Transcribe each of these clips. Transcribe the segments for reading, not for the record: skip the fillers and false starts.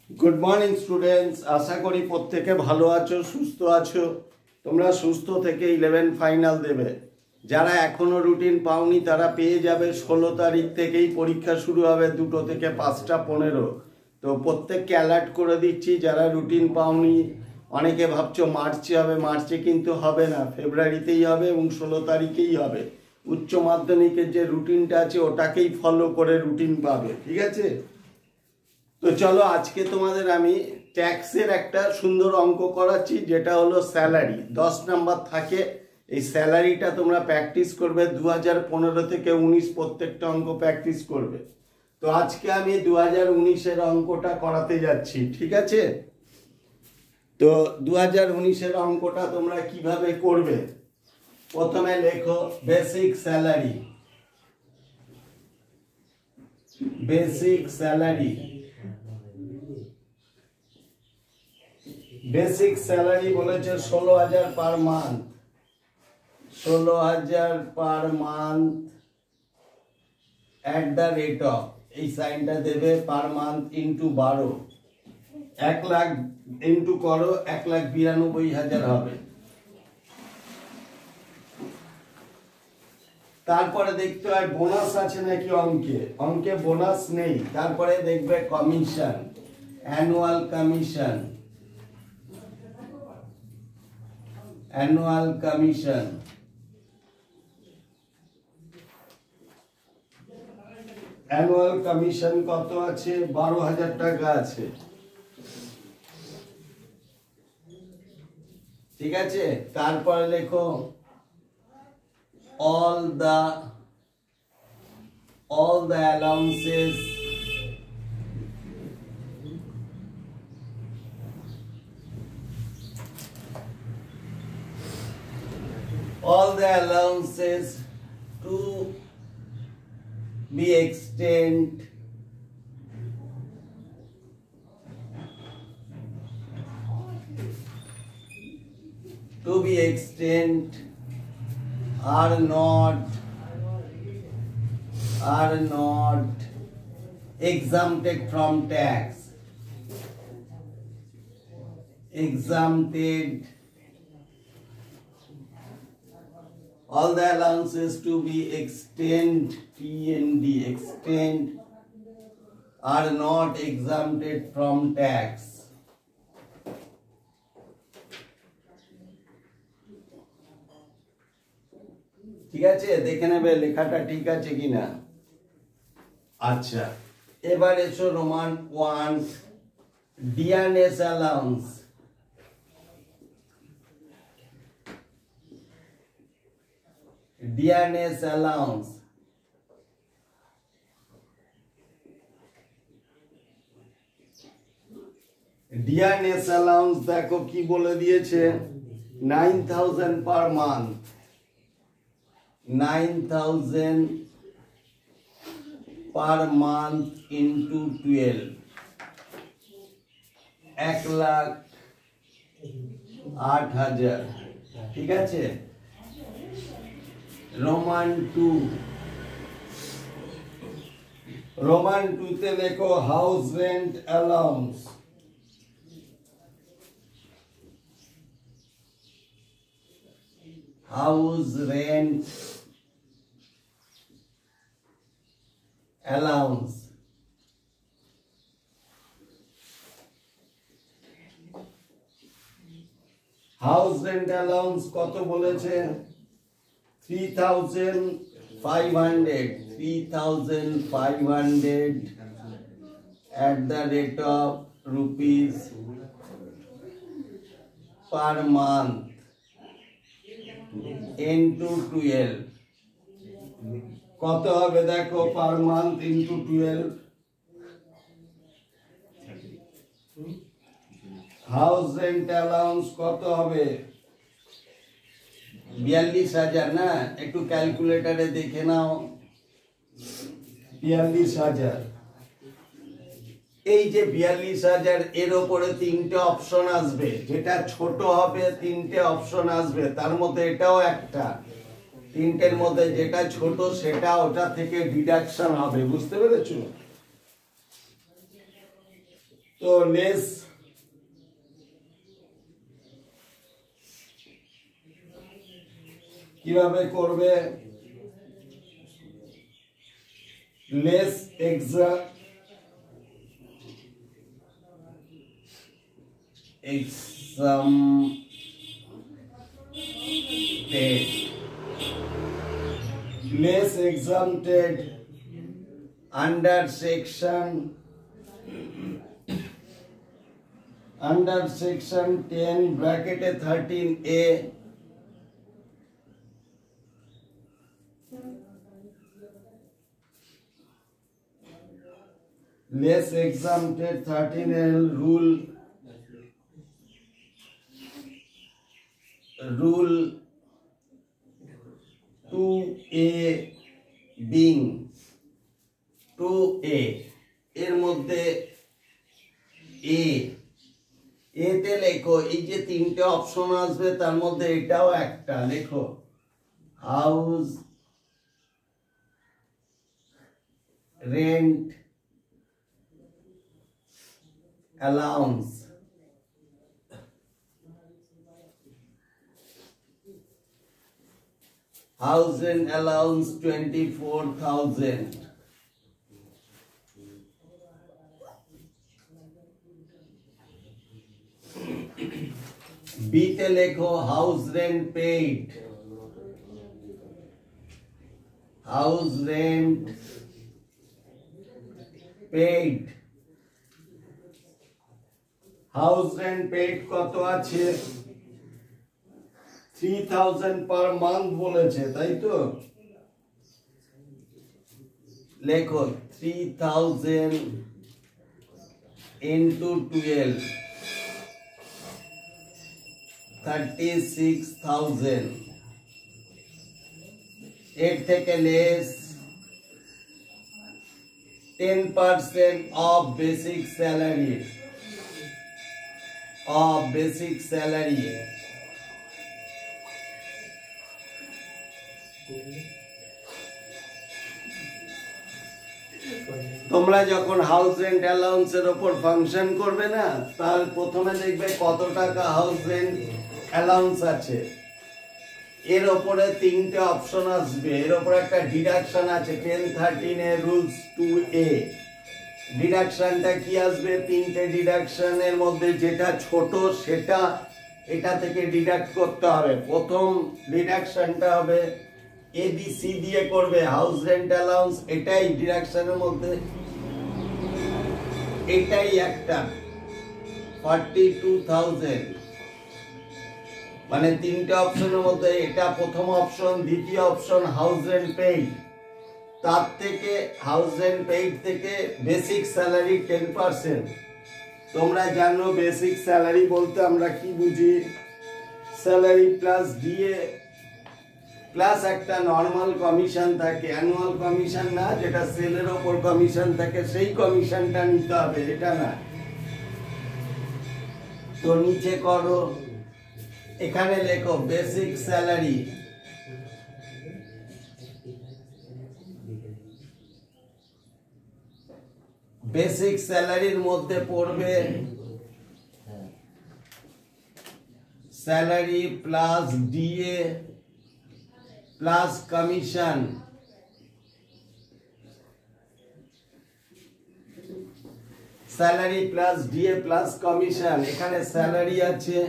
Good morning students, आशा करी प्रत्येके भालो आछो सुस्थ आछो। तोमरा सुस्थ थेके 11 फाइनल देबे। যারা এখনো রুটিন পাওনি তারা পেয়ে যাবে। 16 তারিখ থেকেই পরীক্ষা শুরু হবে 2টো থেকে 5টা 15। তো প্রত্যেককে অ্যালার্ট করে দিচ্ছি যারা রুটিন পাওনি। অনেকে ভাবছো মার্চে হবে, মার্চে কিন্তু হবে না, ফেব্রুয়ারিতেই হবে এবং 16 তারিখেই হবে। উচ্চ মাধ্যমিকের যে রুটিনটা আছে ওটাকেই ফলো করে রুটিন পাবে, ঠিক আছে? তো চলো আজকে তোমাদের আমি ট্যাক্সের একটা সুন্দর অঙ্ক করাচ্ছি, যেটা হলো স্যালারি। 10 নাম্বার থাকে। এই স্যালারিটা তোমরা প্র্যাকটিস করবে 2015 থেকে 19 প্রত্যেকটা অঙ্ক প্র্যাকটিস করবে। তো আজকে আমি 2019-এর অঙ্কটা করাতে যাচ্ছি, ঠিক আছে? তো 2019-এর অঙ্কটা তোমরা কিভাবে করবে, প্রথমে লেখো basic salary. Basic salary, basic salary বলেছে 16,000 per month. 16,000 per month at the rate of, এই সাইনটা দেবে, per month into 12। 1 lakh into করো, 1,92,000 হবে। তারপরে দেখতে হয় বোনাস আছে নাকি অঙ্কে। অঙ্কে বোনাস নেই। তারপরে দেখবে commission, annual commission, annual commission. Annual commission কত আছে? 12,000 টাকা আছে, ঠিক আছে? তারপরে লেখো all the allowances to be extended are not exempted from tax. Exempted. All the allowances to be extend are not exempted from tax. ঠিক আছে? দেখে নেবে লেখাটা ঠিক আছে কিনা। আচ্ছা, এবার এসো Roman 1, dearness allowance. Dearness allowance dearness allowance দেখো কি বলে দিয়েছে, 9,000 per month. 9,000 per month into 12, 1,08,000, ঠিক আছে? রোমান 2, রোমান 2-তে লেখো house rent allowance. House rent allowance. House rent allowance কত বলেছে? 3,500 at the rate of rupees per month into 12। কত হবে দেখো, per month into 12। House rent allowance কত হবে? 42,000 না? একটু ক্যালকুলেটরে দেখে নাও। 42,000। এই যে 42,000, এর উপরে 3টে অপশন আসবে। যেটা ছোট হবে 3টে অপশন আসবে, তার মধ্যে এটাও একটা। 3টের মধ্যে যেটা ছোট সেটা ওটা থেকে ডিডাকশন হবে, বুঝতে পেরেছো? তো তো লেস কিভাবে করবে, less exempted under section 10 bracket 13A less exempted 13L rule 2A being 2A এর মধ্যে এতে লেখো, এই যে তিনটে অপশন আসবে তার মধ্যে এটাও একটা লেখো, house rent allowance, house rent allowance 24,000. B তে লেখো house rent paid, house rent paid, house rent paid কত আছে, 3,000 per month বলেছে, তাই তো লেখো 3,000 into 12 36,000 এর থেকে লেস 10% of basic salary তোমরা যখন হাউস রেন্ট অ্যালাউন্সের উপর ফাংশন করবে না, তার প্রথমে দেখবে কত টাকা হাউস রেন্ট অ্যালাউন্স আছে, এর উপরে তিনটে অপশন আসবে, এর উপরে একটা ডিডাকশন আছে 1013 এর রুলস 2A। ডিডাকশনটা কি আসবে, তিনটে ডিডাকশনের মধ্যে যেটা ছোট সেটা এটা থেকে ডিডাক্ট করতে হবে। প্রথম ডিডাকশনটা হবে ABC দিয়ে করবে, হাউস রেন্ট অ্যালাউন্স, এটাই ডিডাকশনের মধ্যে এটাই একটা 42,000, মানে তিনটে অপশনের মধ্যে এটা প্রথম অপশন, দ্বিতীয় অপশন হাউস রেন্ট পেইড, তার থেকে হাউস রেন্ট পেইড থেকে বেসিক স্যালারি 10%। তোমরা জানো বেসিক স্যালারি বলতে আমরা কি বুঝি, স্যালারি প্লাস ডিএ প্লাস একটা নর্মাল কমিশন থাকে, অ্যানুয়াল কমিশন না, যেটা সেলের ওপর কমিশন থাকে, সেই কমিশনটা নিতে হবে, এটা না। তো নিচে করো, এখানে লেখো বেসিক স্যালারি, বেসিক স্যালারির মধ্যে পড়বে salary plus DA plus commission, salary plus DA plus commission. এখানে স্যালারি আছে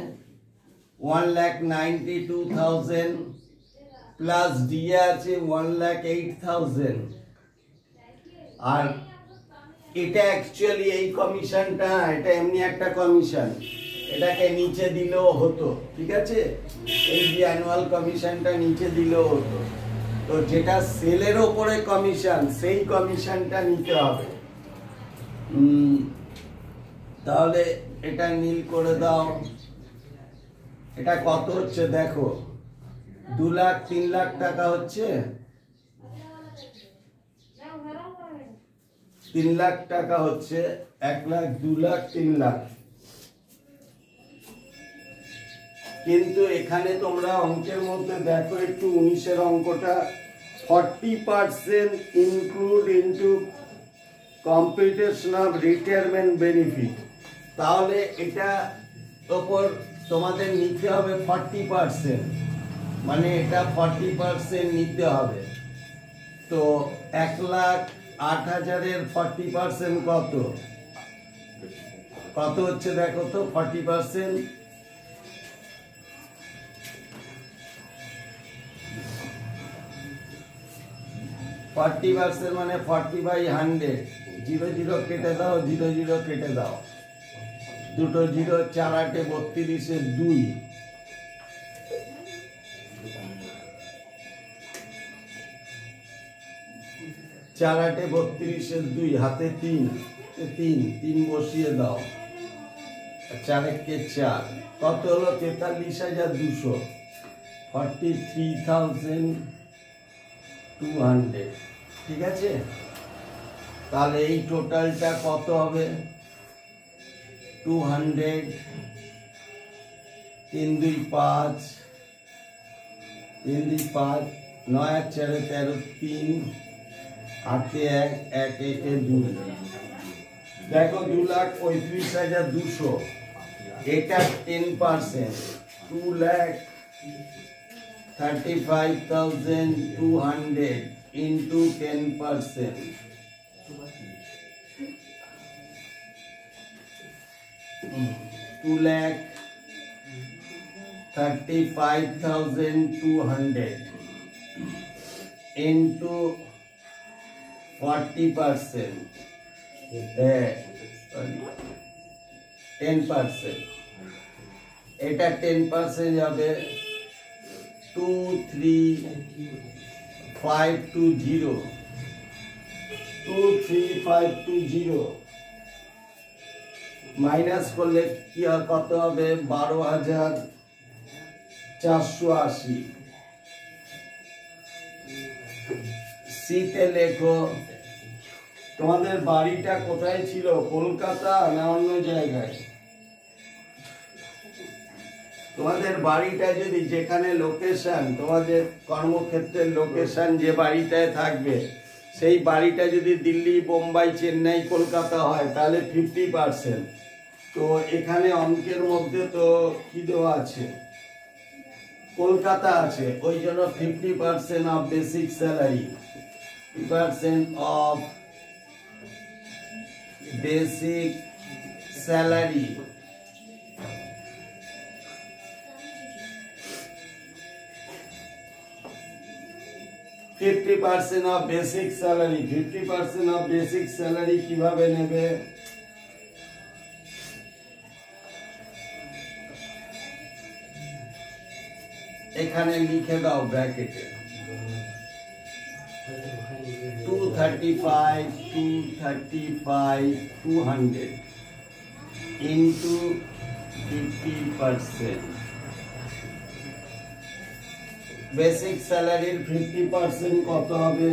1,92,000 প্লাস ডিএ আছে 1,08,000, আর এটা অ্যাকচুয়ালি এই কমিশনটা, এটা এমনি একটা কমিশন, এটাকে নিচে দিলেও হতো, ঠিক আছে, এই যে অ্যানুয়াল কমিশনটা নিচে দিলেও হতো। তো যেটা সেলের ওপরে কমিশন, সেই কমিশনটা নিতে হবে। তাহলে এটা নীল করে দাও। এটা কত হচ্ছে দেখো, 2 লাখ 3 লাখ টাকা হচ্ছে, 3 লাখ টাকা হচ্ছে, 1 লাখ 2 লাখ 3 লাখ। কিন্তু এখানে তোমরা অঙ্কের মধ্যে দেখো একটু 19-এর অঙ্কটা, 40% include into computation of retirement benefit. তাহলে এটা ওপর তোমাদের নিতে হবে 40%, মানে এটা 40% নিতে হবে। তো 1,08,000-এর 40% কত কত হচ্ছে দেখো তো? 40% 40% মানে 40/100। 0 0 কেটে দাও, 0 0 কেটে দাও, দুটো 0, 4 8 32 2, 4 8 32 2, হাতে 3 3 বসিয়ে দাও, 4 1 4, কত হলো? 43,200, 43,200। ঠিক আছে, তাহলে এই টোটালটা কত হবে? 200, 3 2 5, 3 2 5, 9 4 13, 3 8 1 1 1 2। দেখো 2,35,200, এটা 10%, 2,35,200 into 10%, 2,35,200 into 40%, 10%, এটা 10% যাবে 23,520, 23,520 মাইনাস করলে কি কত হবে? 12,480। সিতে লেখো তোমাদের বাড়িটা কোথায় ছিল, কলকাতা না অন্য জায়গায়? তোমাদের বাড়িটা যদি যেখানে লোকেশন, তোমাদের কর্মক্ষেত্রের লোকেশন যে বাড়িটায় থাকবে, সেই বাড়িটা যদি দিল্লি, বোম্বাই, চেন্নাই, কলকাতা হয় তাহলে 50%। তো এখানে অঙ্কের মধ্যে তো কি দেওয়া আছে? কলকাতা আছে, ওই জন্য 50% of basic salary, 50% of basic salary, of basic salary. 50% of basic salary কিভাবে নেবে? এখানে লিখে দাও ব্র্যাকেটে 200 into 50%। বেসিক স্যালারির 50% কত হবে?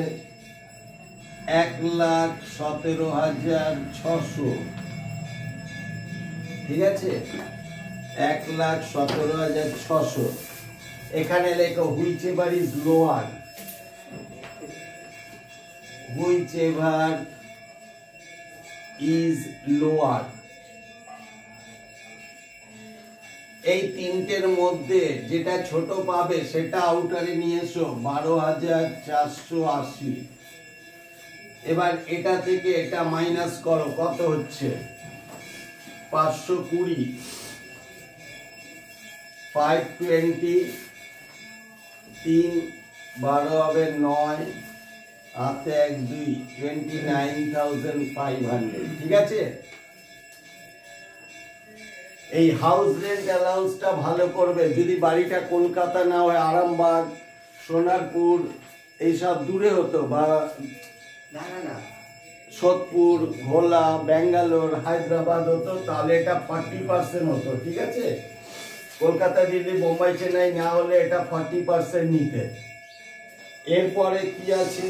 1,17,600। ঠিক আছে, 1,17,600। এখানে লেখো which ever is lower, which ever is lower. এই তিনটের মধ্যে যেটা ছোট পাবে সেটা আউটারে নিয়ে এসো, 12,480। এবার এটা থেকে এটা মাইনাস করো, কত হচ্ছে? 520, 520, 3 12 হবে 9, হাতে 1 2, 29,500। ঠিক আছে, এই হাউস রেন্ট অ্যালাউন্সটা ভালো করবে। যদি বাড়িটা কলকাতা না হয়, আরামবাগ, সোনারপুর এইসব দূরে হতো, বা সোদপুর, ভোলা, ব্যাঙ্গালোর, হায়দ্রাবাদ হতো, তাহলে এটা 40% হতো। ঠিক আছে, কলকাতা, দিল্লি, বোম্বাই, চেন্নাই না হলে এটা 40% নিতে। এরপরে কি আছে?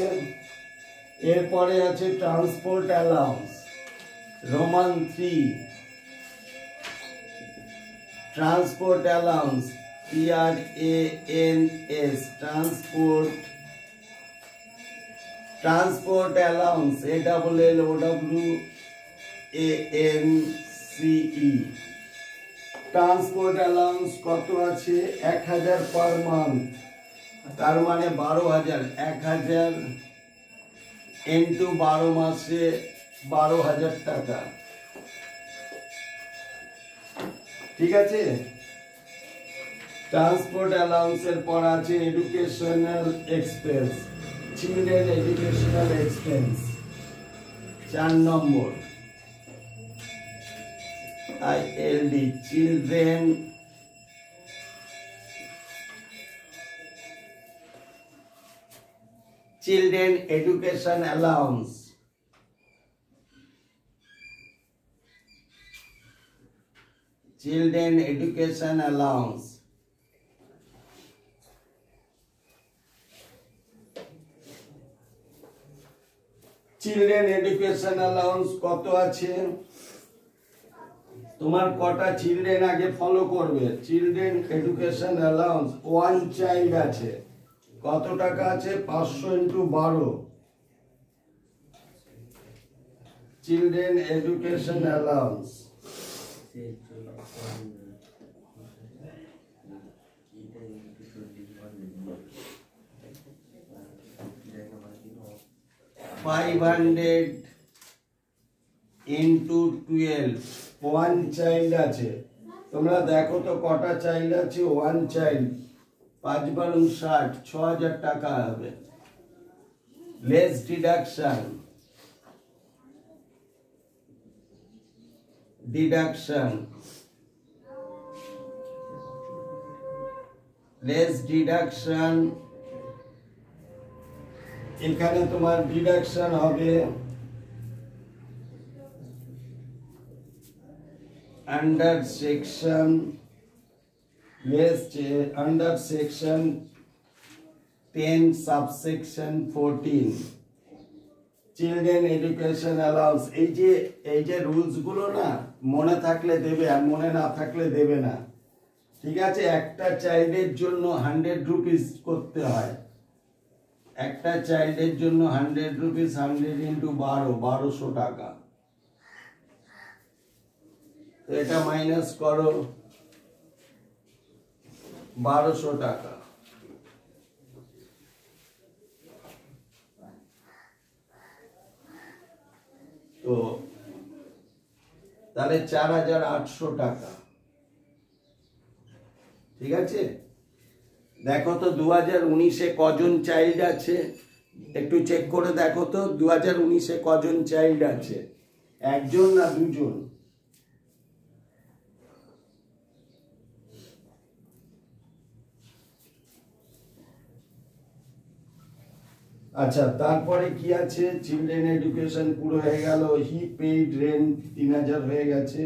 এরপরে আছে transport allowance, Roman 3। Transport allowance, TRANS, transport allowance, ALLOWANCE, সিই। ট্রান্সপোর্ট অ্যালাউন্স কত আছে? 1000 পার মান্থ, তার মানে 12,000। 1000 ইন্টু 12 মাসে 12,000 টাকা। ঠিক আছে। ট্রান্সপোর্ট অ্যালাউন্সের পর আছে educational expense, children educational expense 4 নম্বর। ILD children education allowance। Children education allowance children education allowance কত আছে? তোমার কটা চিলড্রেন আগে ফলো করবে। চিলড্রেন এডুকেশন অ্যালাউন্স 1 চাইল্ড আছে, কত টাকা আছে? 500 into 12। Children education allowance $500 into 12। 1 child আছে, তোমরা দেখো তো কটা চাইল্ড আছে? 1 চাইল্ড। 5 বারং 60, 6000 টাকা হবে। লেস ডিডাকশন, লেস ডিডাকশন, এখানে তোমার ডিডাকশন হবে under section 10 subsection 14 children education allowance. এই যে রুলস গুলো না, মনে থাকলে দেবে আর মনে না থাকলে দেবে না। ঠিক আছে। একটা চাইল্ডের জন্য 100 রুপিস করতে হয়। একটা চাইল্ডের জন্য 100 রুপিস, 100 ইন্টু 12, 1200 টাকা। তো এটা মাইনাস করো, 1200 টাকা। তো তাহলে 4800 টাকা। ঠিক আছে। দেখো তো 2019-এ কজন চাইল্ড আছে, একটু চেক করে দেখো তো 2019-এ কজন চাইল্ড আছে? একজন না দুজন? আচ্ছা, তারপরে কি আছে? চিলড্রেন এডুকেশন পুরো হয়ে গেল। হি পেইড রেন্ট 3000 হয়ে গেছে,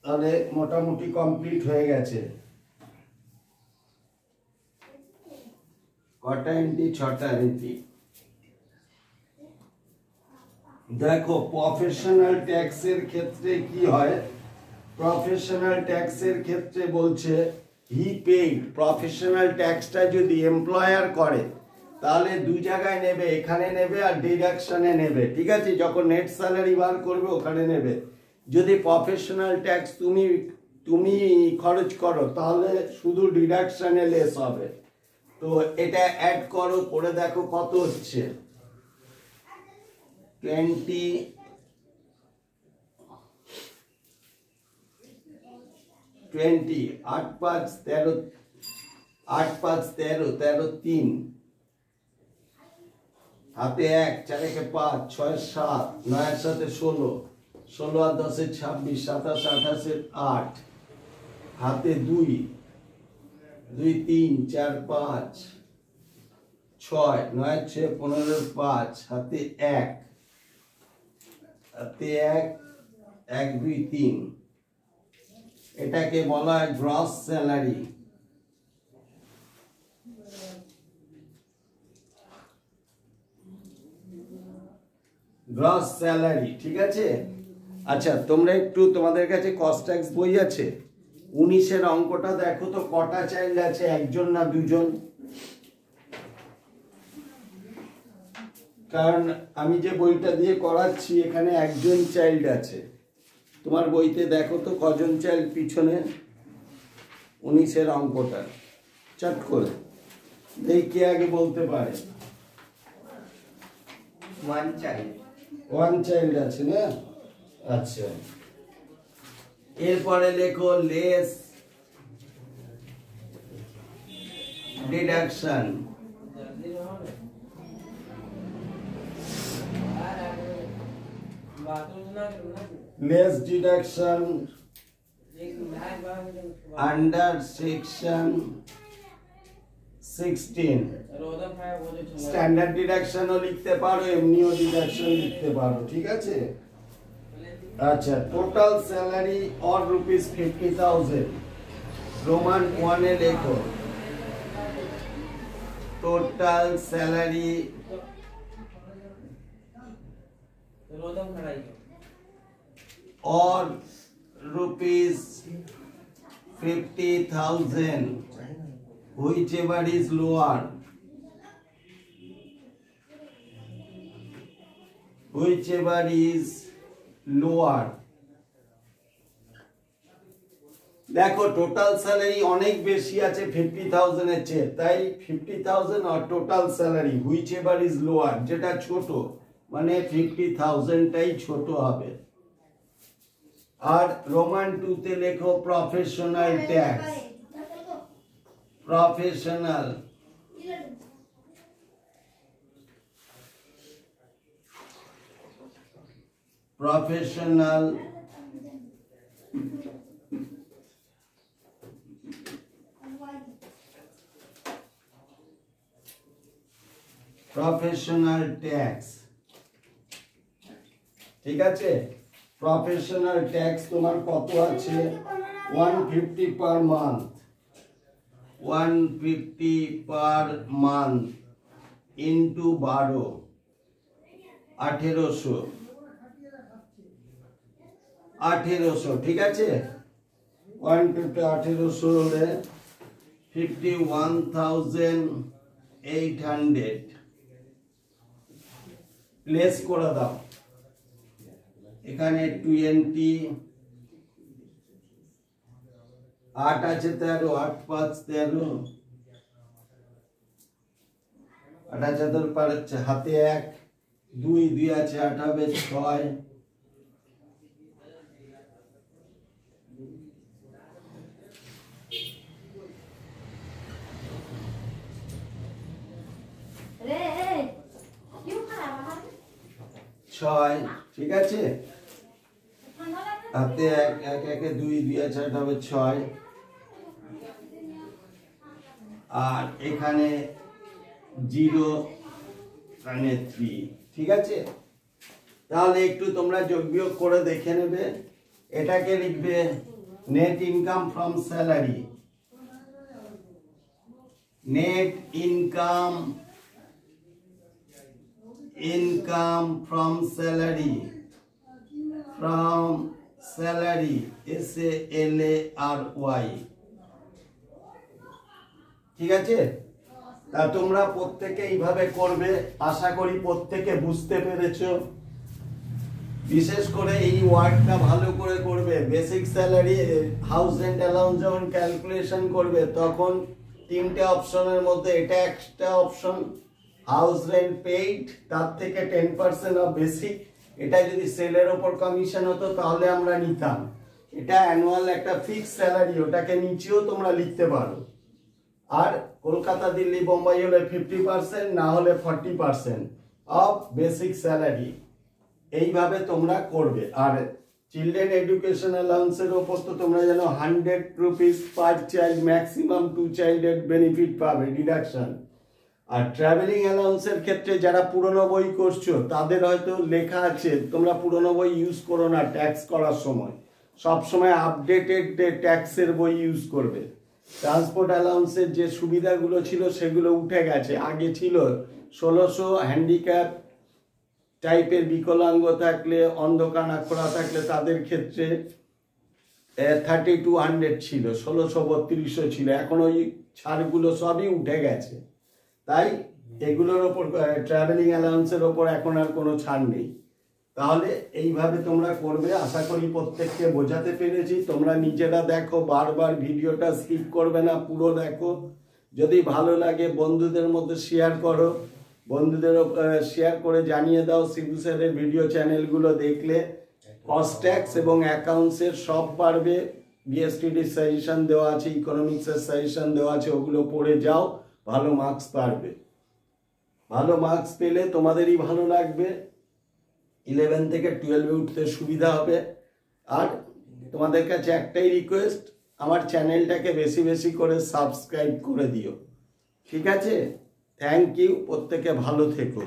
তাহলে মোটামুটি কমপ্লিট হয়ে গেছে। কটা এন্ট্রি? 6টা এন্ট্রি। দেখো প্রফেশনাল ট্যাক্সের ক্ষেত্রে কি হয়? প্রফেশনাল ট্যাক্সের ক্ষেত্রে বলছে হি পেইড। প্রফেশনাল ট্যাক্সটা যদি এমপ্লয়ার করে তাহলে 2 জায়গায় নেবে, এখানে নেবে আর ডিডাকশনে নেবে। ঠিক আছে। যখন নেট স্যালারি বার করবে ওখানে নেবে। যদি প্রফেশনাল ট্যাক্স তুমি খরচ করো তাহলে শুধু ডিডাকশনে লেস হবে। তো এটা অ্যাড করো, করে দেখো কত হচ্ছে। 20 8 5 13, 8 5 13, 13 3, হাতে 1, 4 একে 5, 6 7, 9 এর সাথে 16, 16 আর 10 এ 26, 27 28 এ 8, হাতে 2, 2 3 4 5 6, 9 6 15 5, হাতে 1, হাতে 1 1 2 3। এটাকে বলা হয় গ্রস স্যালারি। Gross salary. ঠিক আছে। আচ্ছা, তোমরা একটু, তোমাদের কাছে কস্ট ট্যাক্স বই আছে? 19-এর অঙ্কটা দেখো তো কটা চাইল্ড আছে? একজন না দুজন? কারণ আমি যে বইটা দিয়ে করাচ্ছি এখানে একজন চাইল্ড আছে। তোমার বইতে দেখো তো কজন চাইল্ড পিছনে 19-এর অঙ্কটা চট করে দেখে আগে বলতে পারে। ওয়ান চাইল্ড আছে না? আচ্ছা, এরপরে লেখো less deduction. Less deduction under section 16। Standard ডিডাকশনও লিখতে পারো, এমনিও ডিডাকশন লিখতে পারো, ঠিক আছে? আচ্ছা, total salary or rupees 50,000। Roman 1 এ লেখো total salary or rupees 50,000, whichever is lower, whichever is lower। দেখো টোটাল স্যালারি অনেক বেশি আছে 50,000 এর চেয়ে, তাই 50,000 আর total salary whichever is lower, যেটা ছোট মানে 50,000 টাই ছোট হবে। আর রোমান 2 তে লেখো professional tax. Professional professional professional tax, ঠিক আছে? প্রফেশনাল ট্যাক্স তোমার কত আছে? 150 per month, 150 per month into 12, 1800, ঠিক আছে? 150 1800 হলে 51,800 প্লেস করে দাও। এখানে 20, 8 আছে 13, 8 5 13, 8 আছে 13 পার হচ্ছে হাতে 1, 2 2 আছে 8 হবে 6, ঠিক আছে? হাতে 1 1 1 2 2 আছে 8 হবে 6, আর এখানে 0 এখানে 3, ঠিক আছে? তাহলে একটু তোমরা যোগ বিয়োগ করে দেখে নেবে। এটাকে লিখবে net income from salary, net income from salary, SALARY, ঠিক আছে? তা তোমরা প্রত্যেকে এইভাবে করবে, আশা করি প্রত্যেকে বুঝতে পেরেছো। বিশেষ করে এই ওয়ার্ডটা ভালো করে করবে। Basic salary, house rent allowance যখন ক্যালকুলেশন করবে তখন 3টে অপশনের মধ্যে এটা একটা অপশন, হাউস রেন্ট পেইড, তার থেকে 10% অফ বেসিক। এটা যদি সেলের ওপর কমিশন হতো তাহলে আমরা নিতাম। এটা অ্যানুয়াল একটা ফিক্সড স্যালারি, ওটাকে নিচেও তোমরা লিখতে পারো। আর কলকাতা দিল্লি বোম্বাই হলে 50%, না হলে 40% অফ বেসিক স্যালারি। এইভাবে তোমরা করবে। আর চিলড্রেন এডুকেশন অ্যালাউন্সের ওপর তো তোমরা জানো 100 রুপিস পার চাইল্ড, ম্যাক্সিমাম 2 চাইল্ডের বেনিফিট পাবে ডিডাকশন। আর ট্রাভেলিং অ্যালাউন্সের ক্ষেত্রে যারা পুরনো বই করছো তাদের হয়তো লেখা আছে তোমরা পুরনো বই ইউজ করো না ট্যাক্স করার সময়, সব সময় আপডেটেড ট্যাক্সের বই ইউজ করবে। ট্রান্সপোর্ট অ্যালাউন্সের যে সুবিধাগুলো ছিল সেগুলো উঠে গেছে। আগে ছিল 1600, হ্যান্ডিক্যাপ টাইপের বিকলাঙ্গ থাকলে, অন্ধকানা খোলা থাকলে তাদের ক্ষেত্রে 3200 ছিল, 1632 ছিল। এখন ওই ছাড়গুলো সবই উঠে গেছে, তাই এগুলোর ওপর ট্রাভেলিং অ্যালাউন্সের ওপর এখন আর কোনো ছাড় নেই। তাহলে এইভাবে তোমরা করবে। আশা করি প্রত্যেককে বোঝাতে পেরেছি। তোমরা নিজেরা দেখো, বারবার ভিডিওটা স্কিপ করবে না, পুরো দেখো। যদি ভালো লাগে বন্ধুদের মধ্যে শেয়ার করো, বন্ধুদেরও শেয়ার করে জানিয়ে দাও শিবু স্যারের ভিডিও চ্যানেলগুলো দেখলে কস্ট ট্যাক্স এবং অ্যাকাউন্টসের সব পারবে। বিএসটিডির সাজেশন দেওয়া আছে, ইকোনমিক্সের সাজেশন দেওয়া আছে, ওগুলো পড়ে যাও, ভালো মার্কস পারবে। ভালো মার্কস পেলে তোমাদেরই ভালো লাগবে, 11 থেকে 12-এ উঠতে সুবিধা হবে। আর তোমাদের কাছে একটাই রিকোয়েস্ট, আমার চ্যানেলটাকে বেশি বেশি করে সাবস্ক্রাইব করে দিও, ঠিক আছে? থ্যাংক ইউ, প্রত্যেকে ভালো থেকো।